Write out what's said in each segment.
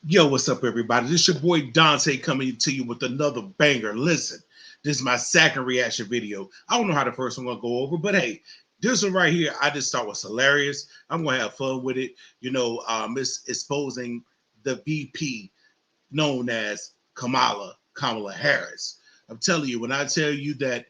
Yo, what's up, everybody? This your boy Dante coming to you with another banger. Listen, this is my second reaction video. I don't know how the first one gonna go over, but hey, this one right here, I just thought was hilarious. I'm gonna have fun with it. It's exposing the VP known as Kamala Harris. I'm telling you, when I tell you that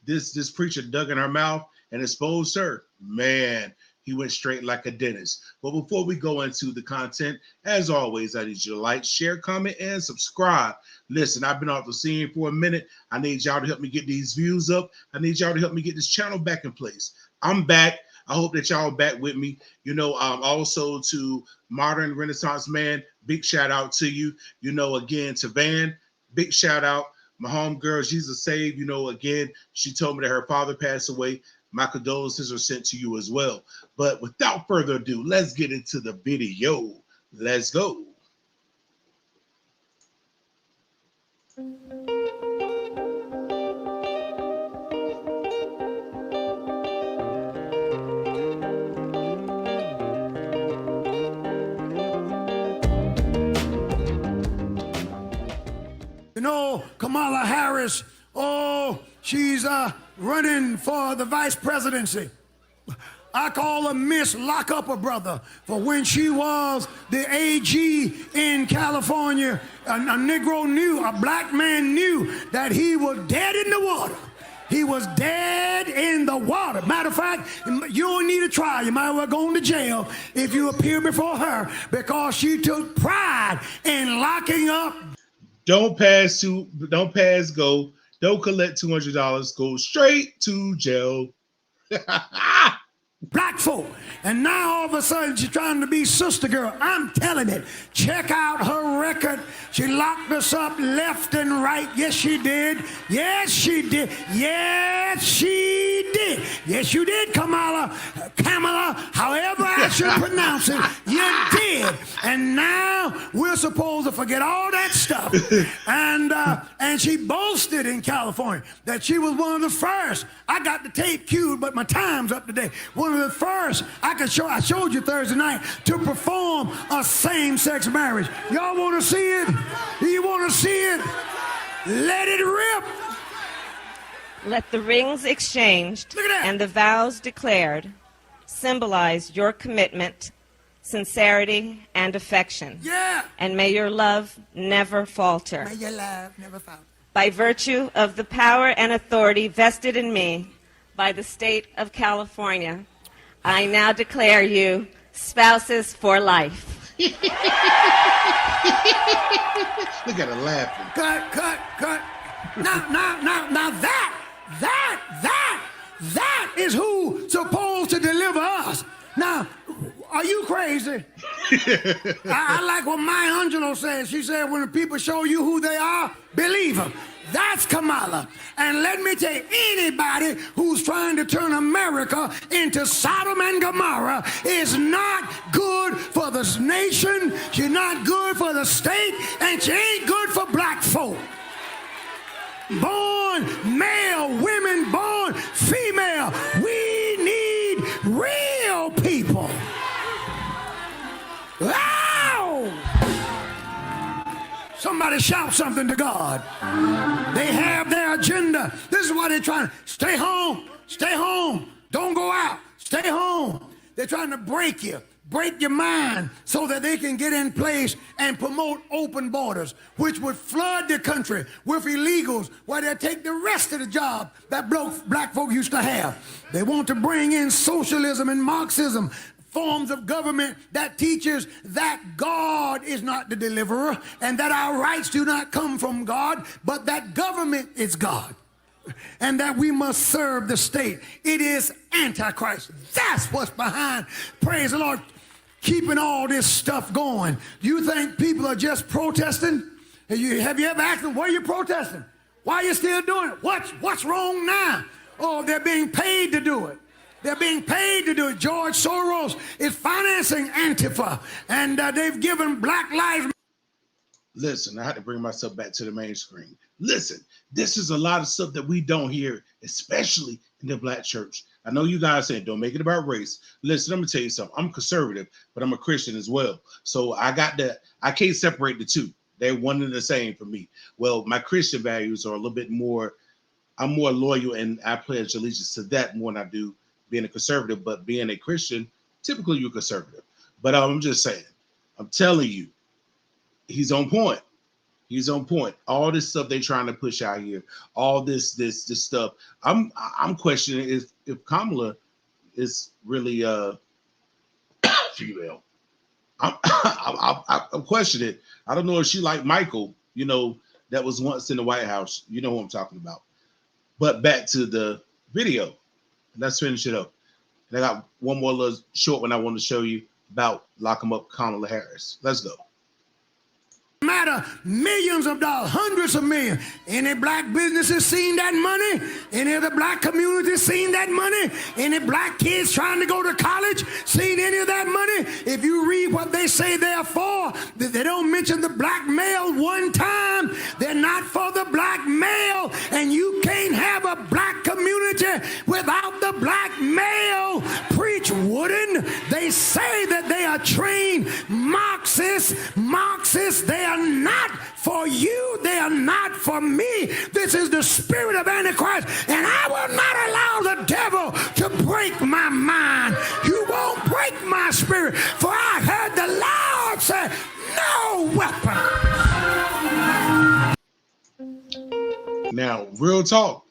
this preacher dug in her mouth and exposed her, man, he went straight like a dentist. But before we go into the content, as always, I need you to like, share, comment, and subscribe. Listen, I've been off the scene for a minute. I need y'all to help me get these views up. I need y'all to help me get this channel back in place. I'm back. I hope that y'all are back with me. Also to Modern Renaissance Man, big shout out to you. Again, to Van, big shout out. My homegirl, she's a save. Again, she told me that her father passed away. My condolences are sent to you as well. But without further ado, let's get into the video. Let's go. Kamala Harris, she's running for the vice presidency. I call her Miss Lock Up a Brother, for when she was the AG in California, a Negro knew, a black man knew that he was dead in the water. He was dead in the water. Matter of fact, you don't need a trial. You might well go into jail if you appear before her, because she took pride in locking up. Don't pass go. Don't collect $200. Go straight to jail. Black folk. And now all of a sudden she's trying to be sister girl. I'm telling it. Check out her record. She locked us up left and right. Yes, she did. Yes, she did. Yes, she did. Yes, you did, Kamala, however I should pronounce it, you did. And now we're supposed to forget all that stuff. And she boasted in California that she was one of the first. I got the tape queued, but my time's up today. One of the first, I showed you Thursday night, to perform a same-sex marriage. Y'all want to see it? Do you want to see it? Let it rip. Let the rings exchanged and the vows declared symbolize your commitment, sincerity, and affection. Yeah. And may your love never falter. May your love never falter. By virtue of the power and authority vested in me by the state of California, I now declare you spouses for life. Look at her laughing. Cut. Now that is who's supposed to deliver us. Now, are you crazy? I like what Maya Angelou says. She said, when the people show you who they are, believe them. That's Kamala. And let me tell you, anybody who's trying to turn America into Sodom and Gomorrah is not good for this nation. She's not good for the state, and she ain't good for black folk. Born male, women born female. We need real people. Ow! Somebody shout something to God. They have their agenda. This is why they're trying to stay home. Stay home. Don't go out. Stay home. They're trying to break your mind so that they can get in place and promote open borders, which would flood the country with illegals while they take the rest of the job that black folk used to have. They want to bring in socialism and Marxism, forms of government that teaches that God is not the deliverer and that our rights do not come from God, but that government is God and that we must serve the state. It is Antichrist. That's what's behind, praise the Lord, keeping all this stuff going. You think people are just protesting? Have you ever asked them, why are you protesting? Why are you still doing it? What's wrong now? Oh, they're being paid to do it. They're being paid to do it. George Soros is financing Antifa, and they've given Black Lives. Listen, I had to bring myself back to the main screen. Listen, this is a lot of stuff that we don't hear, especially in the black church. I know you guys saying don't make it about race. Listen, I'm gonna tell you something. I'm conservative, but I'm a Christian as well. So I can't separate the two. They're one and the same for me. Well, my Christian values are a little bit more. I'm more loyal and I pledge allegiance to that more than I do being a conservative. But being a Christian, typically you're conservative. But I'm just saying, I'm telling you, he's on point. He's on point. All this stuff they're trying to push out here, all this stuff. I'm questioning if Kamala is really female. I'm questioning it. I don't know if she like Michael, that was once in the White House. You know who I'm talking about. But back to the video. Let's finish it up. And I got one more little short one I want to show you about lock 'em up Kamala Harris. Let's go. Matter millions of dollars, hundreds of millions. Any black businesses seen that money? Any of the black communities seen that money? Any black kids trying to go to college seen any of that money? If you read what they say they're for, they don't mention the black male one time. They're not for the black male, and you can't have a black community without the black male. Preach wooden. They say that they are trained Marxists. They are not for you. They are not for me. This is the spirit of Antichrist, and I will not allow the devil to break my mind. You won't break my spirit, for I heard the Lord say, no weapon. Now, real talk.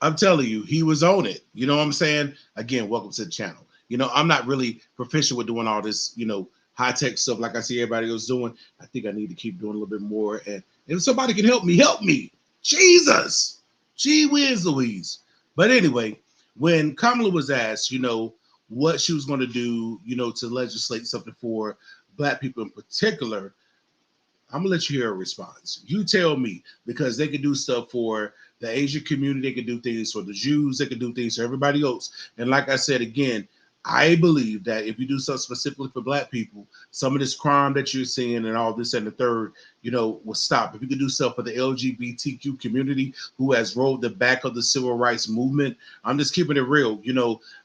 I'm telling you, he was on it. You know what I'm saying? Again, welcome to the channel. I'm not really proficient with doing all this, high-tech stuff like I see everybody else doing. I think I need to keep doing a little bit more. And if somebody can help me. Jesus. Gee whiz Louise. But anyway, when Kamala was asked, what she was going to do, to legislate something for black people in particular, I'm going to let you hear a response. You tell me, because they can do stuff for the Asian community. They can do things for the Jews. They can do things for everybody else. And like I said, again, I believe that if you do something specifically for black people, some of this crime that you're seeing and all this and the third, will stop. If you can do stuff for the LGBTQ community who has rode the back of the civil rights movement, I'm just keeping it real.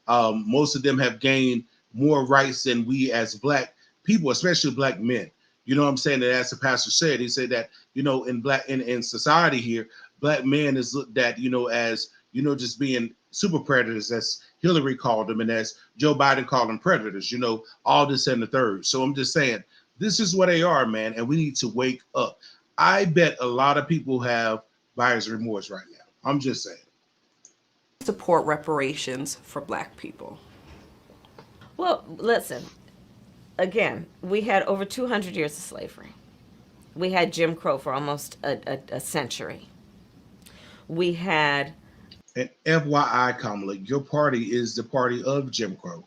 Most of them have gained more rights than we as black people, especially black men. You know what I'm saying? That as the pastor said, he said that, in society here, black men is looked at, as, just being super predators, as Hillary called them, and as Joe Biden called them predators, all this and the third. So I'm just saying, this is what they are, man, and we need to wake up. I bet a lot of people have buyer's remorse right now. I'm just saying. Support reparations for black people. Well, listen, again, we had over 200 years of slavery. We had Jim Crow for almost a century. We had... And FYI, Kamala, your party is the party of Jim Crow.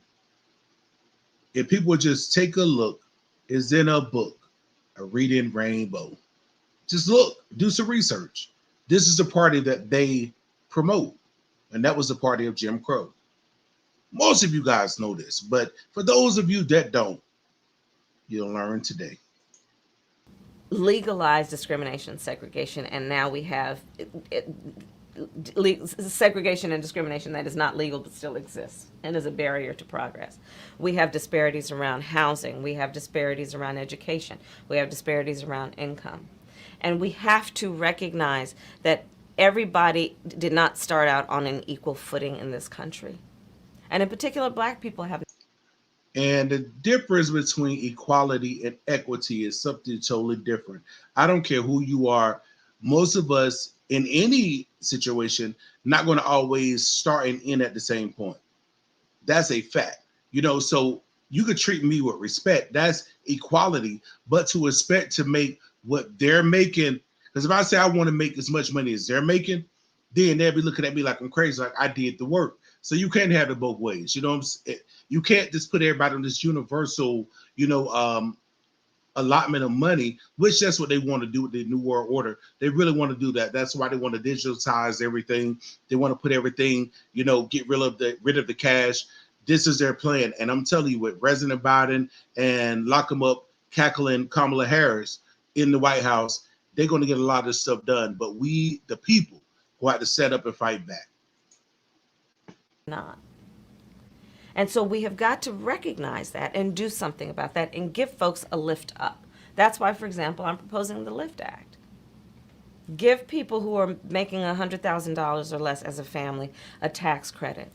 If people would just take a look, it's in a book, A Reading Rainbow. Just look, do some research. This is the party that they promote, and that was the party of Jim Crow. Most of you guys know this, but for those of you that don't, you'll learn today. Legalized discrimination, segregation, and now we have segregation and discrimination that is not legal but still exists and is a barrier to progress. We have disparities around housing. We have disparities around education. We have disparities around income. And we have to recognize that everybody did not start out on an equal footing in this country. And in particular, black people have. And the difference between equality and equity is something totally different. I don't care who you are. Most of us in any situation, not going to always start and end at the same point. That's a fact. So you could treat me with respect. That's equality. But to expect to make what they're making, because if I say I want to make as much money as they're making, then they'll be looking at me like I'm crazy, like I did the work. So you can't have it both ways. You can't just put everybody on this universal, allotment of money, which that's what they want to do with the New World Order. They really want to do that. That's why they want to digitize everything. They want to put everything, get rid of the cash. This is their plan. And I'm telling you, with President Biden and lock them up, cackling Kamala Harris in the White House, they're going to get a lot of this stuff done. But we, the people, who have to set up and fight back. Not. And so we have got to recognize that and do something about that and give folks a lift up. That's why, for example, I'm proposing the Lift Act. Give people who are making $100,000 or less as a family a tax credit,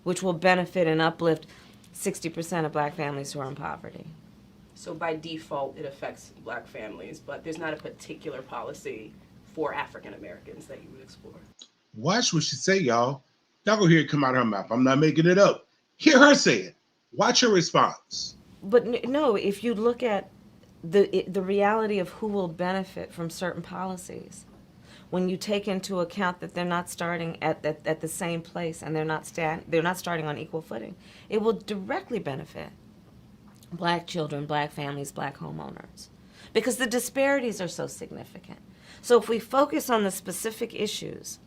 which will benefit and uplift 60% of black families who are in poverty. So by default, it affects black families, but there's not a particular policy for African Americans that you would explore. Watch what she say, y'all. Y'all go hear it come out of her mouth. I'm not making it up. Hear her say it. Watch her response. But no, if you look at the reality of who will benefit from certain policies, when you take into account that they're not starting at the same place and they're not starting on equal footing, it will directly benefit black children, black families, black homeowners, because the disparities are so significant. So if we focus on the specific issues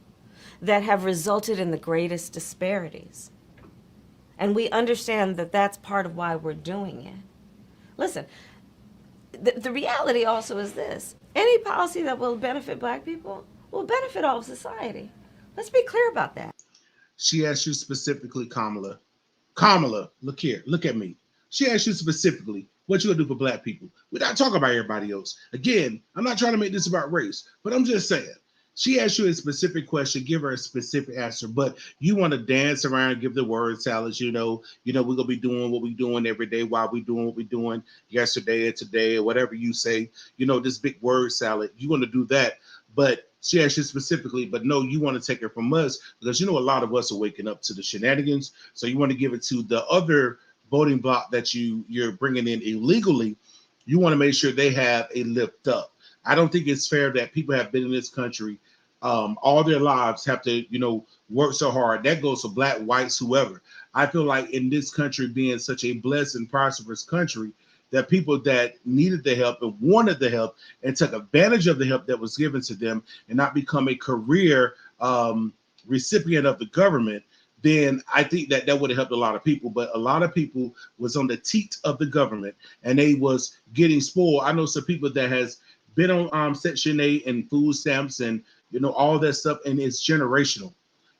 that have resulted in the greatest disparities, and we understand that that's part of why we're doing it. Listen, the reality also is this: any policy that will benefit black people will benefit all of society. Let's be clear about that. She asked you specifically, Kamala. Kamala, look here, look at me. She asked you specifically, what you gonna do for black people? We're not talking about everybody else. Again, I'm not trying to make this about race, but I'm just saying. She asked you a specific question, give her a specific answer, but you want to dance around, give the word salads, we're gonna be doing what we're doing every day while we're doing what we're doing yesterday or today or whatever you say, this big word salad, you want to do that. But she asked you specifically, but no, you want to take it from us because a lot of us are waking up to the shenanigans. So you want to give it to the other voting bloc that you're bringing in illegally. You want to make sure they have a lift up. I don't think it's fair that people have been in this country all their lives, have to, work so hard. That goes for black, whites, whoever. I feel like in this country being such a blessed and prosperous country, that people that needed the help and wanted the help and took advantage of the help that was given to them and not become a career recipient of the government, then I think that would have helped a lot of people. But a lot of people was on the teat of the government and they was getting spoiled. I know some people that has been on Section 8 and food stamps and, all that stuff, and it's generational.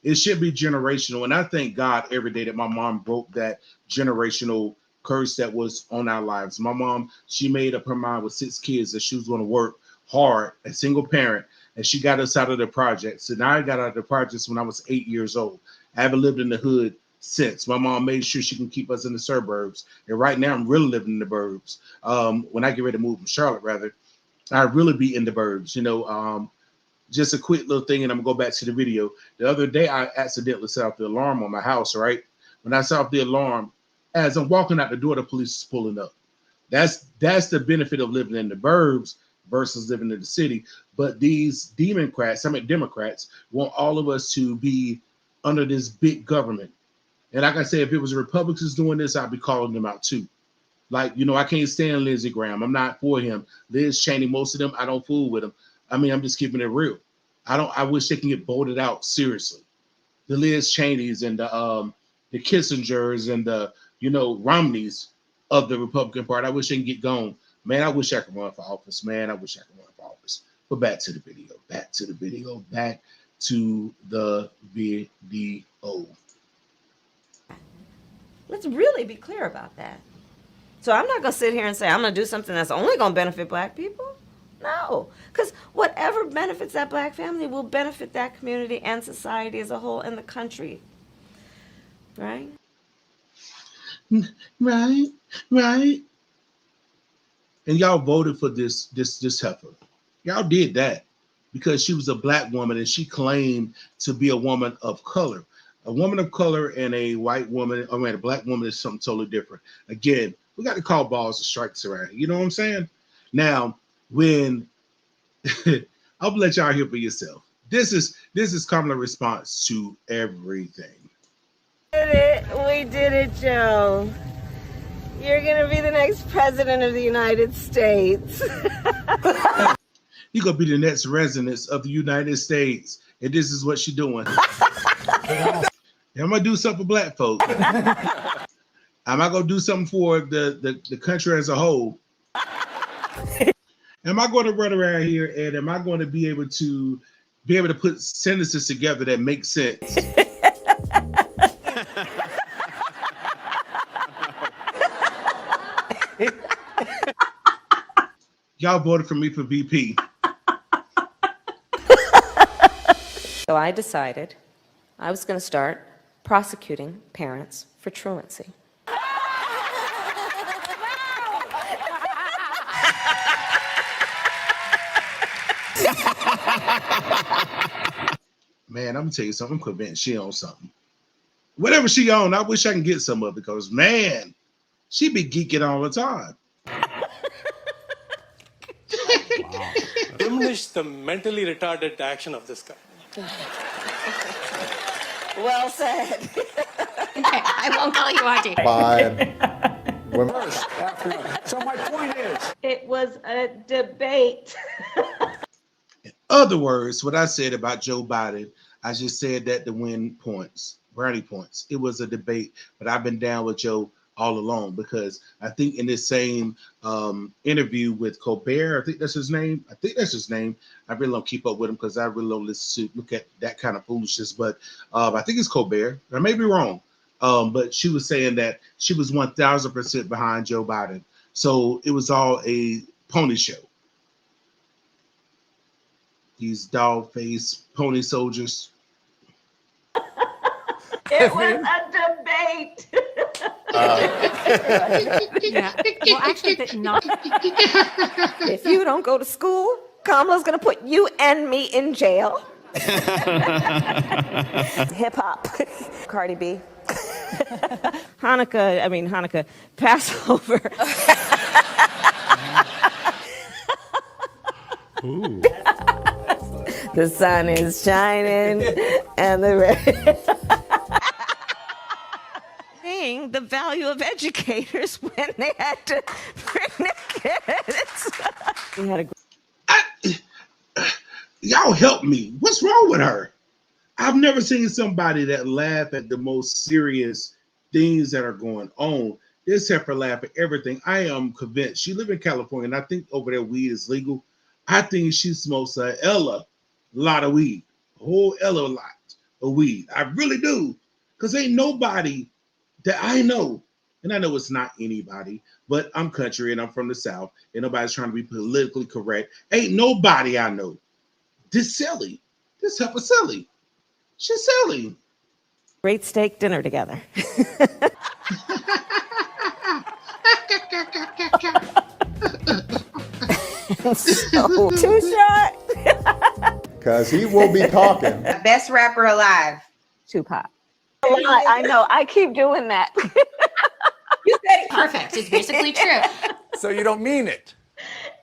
It should be generational. And I thank God every day that my mom broke that generational curse that was on our lives. My mom, she made up her mind with 6 kids that she was going to work hard, a single parent, and she got us out of the projects. And I got out of the projects when I was 8 years old. I haven't lived in the hood since. My mom made sure she can keep us in the suburbs. And right now I'm really living in the burbs. When I get ready to move from Charlotte, rather, I really be in the burbs, just a quick little thing, and I'm gonna go back to the video. The other day, I accidentally set off the alarm on my house, right? When I set off the alarm, as I'm walking out the door, the police is pulling up. That's the benefit of living in the burbs versus living in the city. But these Democrats want all of us to be under this big government. And like I said, if it was Republicans doing this, I'd be calling them out too. Like, I can't stand Lindsey Graham. I'm not for him. Liz Cheney, most of them, I don't fool with them. I mean, I'm just keeping it real. I wish they can get voted out, seriously. The Liz Cheneys and the Kissingers and the, Romneys of the Republican Party. I wish they can get gone. Man, I wish I could run for office, man. I wish I could run for office. But back to the video. Back to the video. Let's really be clear about that. So I'm not going to sit here and say I'm going to do something that's only going to benefit black people. No, because whatever benefits that black family will benefit that community and society as a whole and the country. Right? Right. And y'all voted for this heifer. Y'all did that because she was a black woman and she claimed to be a woman of color. A woman of color and a white woman, a black woman is something totally different. Again, we got to call balls and strikes around here. You know what I'm saying? Now, when I'll let y'all hear for yourself. This is Kamala's response to everything. We did it, Joe. You're gonna be the next president of the United States. You're gonna be the next resident of the United States, and this is what she's doing. I'm gonna do something for black folk. Am I gonna do something for the country as a whole? Am I going to run around here and am I going to be able to put sentences together that make sense? Y'all voted for me for VP. So I decided I was going to start prosecuting parents for truancy. Man, I'm gonna tell you something. I'm convinced she owns something. Whatever she own, I wish I can get some of it because man, she be geeking all the time. Wow. Diminish the mentally retarded action of this guy. Well said. Okay, I won't call you auntie. So my point is, It was a debate. In other words, what I said about Joe Biden, I just said that to win points, brownie points. It was a debate, but I've been down with Joe all along because I think in this same interview with Colbert, I think that's his name. I really don't keep up with him because I really don't look at that kind of foolishness. But I think it's Colbert. I may be wrong. But she was saying that she was 1,000% behind Joe Biden. So it was all a pony show. These dog-faced pony soldiers. It was a debate. Yeah. Well, actually, not. If you don't go to school, Kamala's going to put you and me in jail. Hip hop. Cardi B. Hanukkah, Passover. ooh, The sun is shining and the red. Saying the value of educators when they had to bring their kids. We had a Y'all help me. What's wrong with her? I've never seen somebody that laugh at the most serious things that are going on. This heifer laugh at everything. I am convinced. She live in California, and I think over there weed is legal. I think she smokes a lot of weed, a whole lot of weed. I really do, because ain't nobody that I know, and I know it's not anybody, but I'm country and I'm from the South, and nobody's trying to be politically correct. Ain't nobody I know this silly. This heifer silly. She's silly. great steak dinner together. So, too short. Because he will be talking. Best rapper alive. Tupac. I know. I keep doing that. You said it. Perfect. It's basically true. so you don't mean it.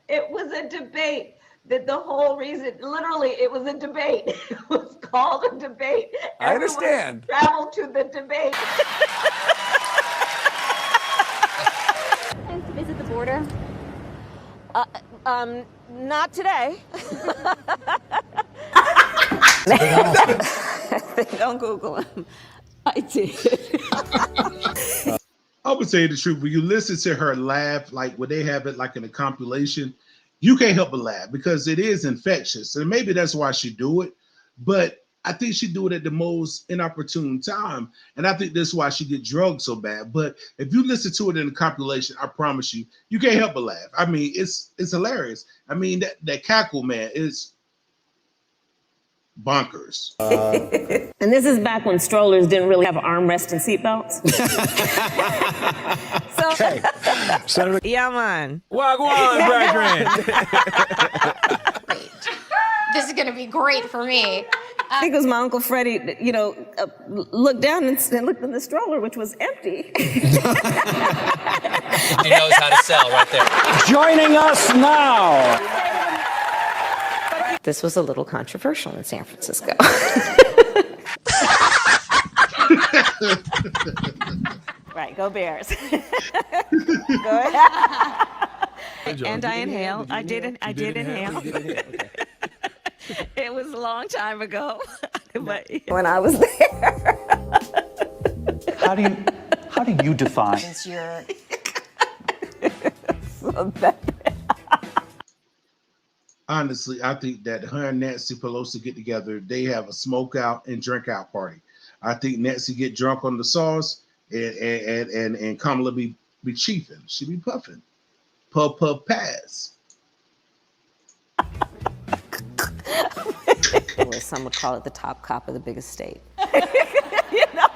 It was a debate. That the whole reason, literally, it was a debate. It was called a debate. I understand. Traveled to the debate. To visit the border. Not today. Don't Google him. I did. I would say the truth. When you listen to her laugh, like when they have it like in a compilation, you can't help but laugh because it is infectious. And maybe that's why she do it. But I think she do it at the most inopportune time. And I think that's why she get drugged so bad. But if you listen to it in the compilation, I promise you, you can't help but laugh. I mean, it's hilarious. I mean, that cackle, man, is bonkers. And this is back when strollers didn't really have armrests and seatbelts. Okay. Senator, Yeah, man. Wagwan, brethren. This is going to be great for me. I think it was my Uncle Freddie, looked down and looked in the stroller, which was empty. He knows how to sell right there. Joining us now. This was a little controversial in San Francisco. Right, go Bears. Go ahead. And I inhaled. I did inhale. Okay. It was a long time ago, but when I was there. How do you define? Since you're Honestly, I think that her and Nancy Pelosi get together, they have a smoke out and drink out party. I think Nancy get drunk on the sauce and Kamala be chiefing. She be puffing. Puff pass. or some would call it the top cop of the biggest state. You know?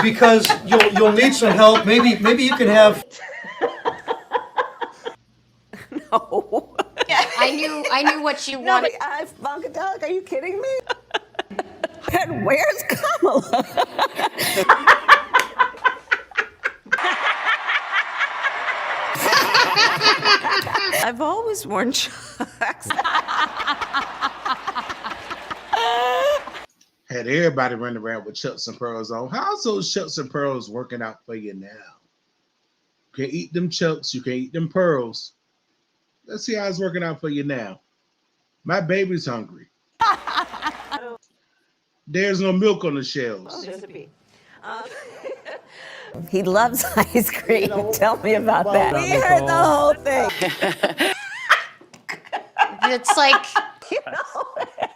Because you'll need some help. Maybe you can have. No. I knew what you wanted. I Funkadelic, are you kidding me? And where's Kamala? I've always worn chucks. Had everybody running around with chucks and pearls on. How's those chucks and pearls working out for you now? You can't eat them chucks, you can't eat them pearls. Let's see how it's working out for you now. My baby's hungry. There's no milk on the shelves. He loves ice cream. Tell me about that. We heard the whole thing. It's like, You know,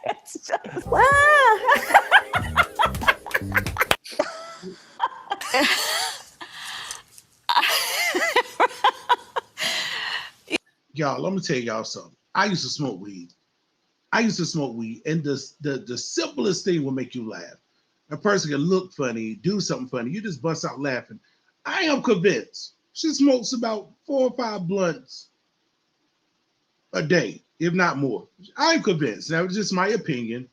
it's just, Y'all, let me tell y'all something. I used to smoke weed. And the simplest thing will make you laugh. A person can look funny, do something funny, you just bust out laughing. I am convinced she smokes about 4 or 5 blunts a day, if not more. I'm convinced. That was just my opinion.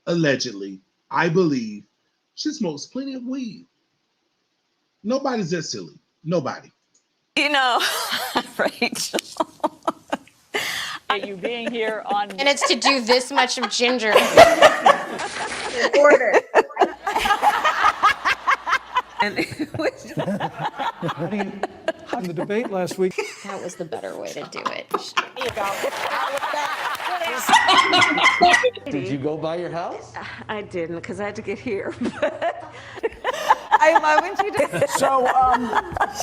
Allegedly, I believe she smokes plenty of weed. Nobody's that silly. Nobody. You know, Rachel. You being here on and it's to do this much of ginger. Order. And it was In the debate last week. That was the better way to do it. Did you go by your house? I didn't, because I had to get here. I love when she did. So,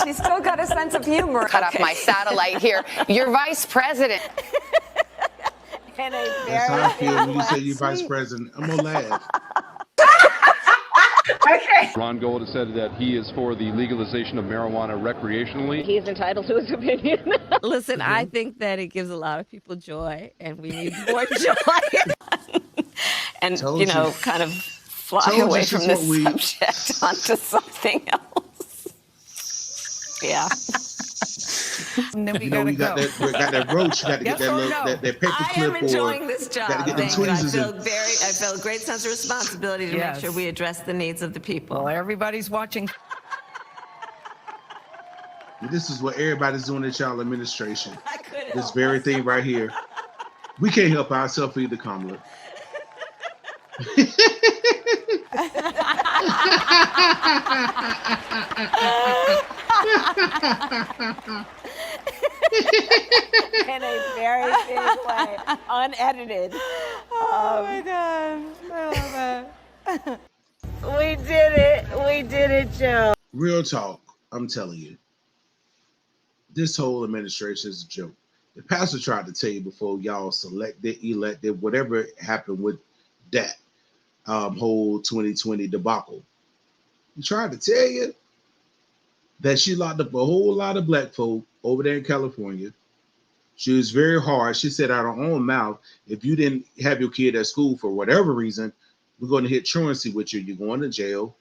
She's still got a sense of humor. Cut off my satellite here. You're vice president. And a That's how I feel when you say you're vice president. I'm gonna laugh. Okay. Ron Gold has said that he is for the legalization of marijuana recreationally. He's entitled to his opinion. Listen, I think that it gives a lot of people joy, and we need more joy. And, Told you know, you. kind of fly Told you away she from this smoked weed. subject onto something else. Yeah. and then You know, we got that roach. You got to get that little that paper I clip am enjoying this job. Got to get the Thank you. tweezers in. I feel a great sense of responsibility to make sure we address the needs of the people. Well, everybody's watching. This is what everybody's doing at y'all administration. This very thing right here. We can't help ourselves either, Kamala. In a very big way, unedited. Oh my God. I love it. We did it. We did it, Joe. Real talk, I'm telling you. This whole administration is a joke. The pastor tried to tell you before y'all elected, whatever happened with that whole 2020 debacle. He tried to tell you that she locked up a whole lot of black folk over there in California. She was very hard. She said out of her own mouth, if you didn't have your kid at school for whatever reason, we're going to hit truancy with you. You're going to jail.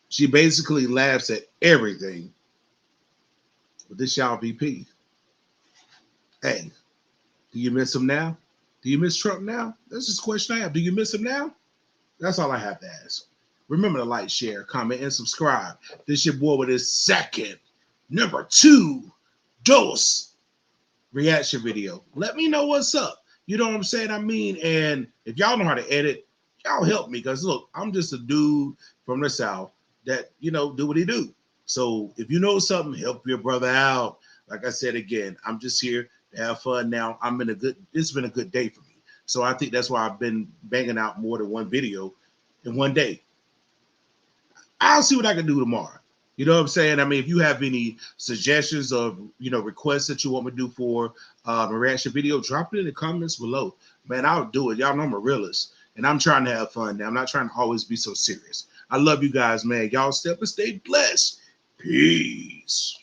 She basically laughs at everything. But this y'all VP. Hey, do you miss him now? Do you miss Trump now? That's just a question I have. Do you miss him now? That's all I have to ask. Remember to like, share, comment, and subscribe. This your boy with his second, number 2 dose reaction video. Let me know what's up. You know what I'm saying? I mean, and if y'all know how to edit, y'all help me. Because look, I'm just a dude from the South that, you know, do what he do. So if you know something, help your brother out. Like I said again, I'm just here to have fun now. It's been a good day for me. So I think that's why I've been banging out more than one video in one day. I'll see what I can do tomorrow. You know what I'm saying? I mean, if you have any suggestions of, you know, requests that you want me to do for a reaction video, drop it in the comments below. Man, I'll do it. Y'all know I'm a realist. And I'm trying to have fun now. I'm not trying to always be so serious. I love you guys, man. Y'all step and stay blessed. Peace.